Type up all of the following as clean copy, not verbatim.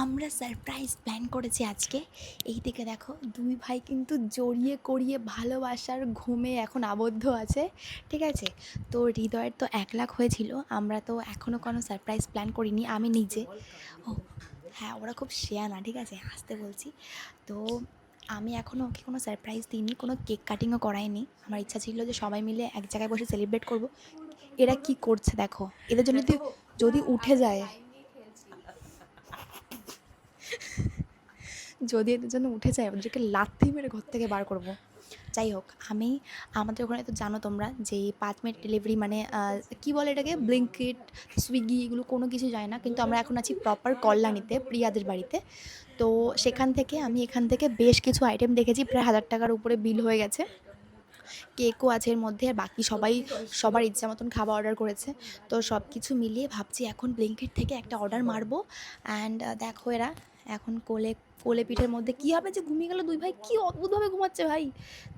আমরা surprise plan করেছি আজকে। এই দিকে দেখো দুই ভাই কিন্তু জড়িয়ে করিয়ে ভালোবাসার ঘুমে এখন আবদ্ধ আছে, ঠিক আছে। তো হৃদয়ের তো 1 লাখ হয়েছিল, আমরা তো এখনও কোনো সারপ্রাইজ প্ল্যান করিনি, আমি নিজে। ও হ্যাঁ, ওরা খুব শেয়ানা, ঠিক আছে, আসতে বলছি। তো আমি এখনও ওকে কোনো সারপ্রাইজ দিইনি, কোনো কেক কাটিংও করাইনি। আমার ইচ্ছা ছিল যে সবাই মিলে এক জায়গায় বসে সেলিব্রেট করব। এরা কি করছে দেখো, এদের জন্য যদি যদি উঠে যায়, যদি এদের জন্য উঠে যায় ওদেরকে লাথি মেরে ঘর থেকে বার করব। যাই হোক, আমাদের ওখানে তো জানো তোমরা যে 5 মিনিট ডেলিভারি মানে কি বলে এটাকে, ব্লিঙ্কিট, সুইগি, এগুলো কোনো কিছু যায় না। কিন্তু আমরা এখন আছি প্রপার কল্যাণীতে, প্রিয়াদের বাড়িতে। তো সেখান থেকে আমি এখান থেকে বেশ কিছু আইটেম দেখেছি, প্রায় 1000 টাকার উপরে বিল হয়ে গেছে। কেকও আছে এর মধ্যে, আর বাকি সবার ইচ্ছা মতন খাবার অর্ডার করেছে। তো সব কিছু মিলিয়ে ভাবছি এখন ব্লিঙ্কিট থেকে একটা অর্ডার মারবো। অ্যান্ড দেখো এরা এখন কোলে কোলে পিঠের মধ্যে কী হবে যে ঘুমিয়ে গেল দুই ভাই, কী অদ্ভুতভাবে ঘুমাচ্ছে ভাই,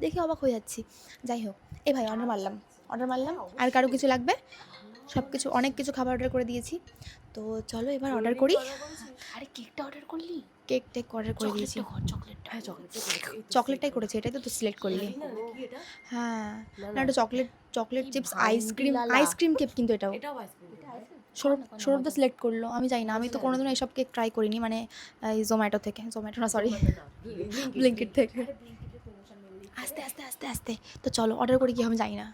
দেখে অবাক হয়ে যাচ্ছি। যাই হোক, ভাই অর্ডার মারলাম। আর কারো কিছু লাগবে? সব কিছু, অনেক কিছু খাবার অর্ডার করে দিয়েছি। তো চলো এবার অর্ডার করি। আরে কেকটা অর্ডার করলি? কেক টেক অর্ডার করে দিয়েছি। চকলেটটাই করেছি, এটাই তো সিলেক্ট করলি। হ্যাঁ, না এটা চকলেট চিপস আইসক্রিম কেক, কিন্তু এটাও সৌরভ সিলেক্ট করলো, আমি জানি না, আমি তো কোনোদিনও এইসব কেক ট্রাই করিনি, মানে এই জোম্যাটো না সরি, ব্লিঙ্কিট থেকে। আস্তে আস্তে আস্তে আস্তে, তো চলো অর্ডার করি কি আমি জানি না।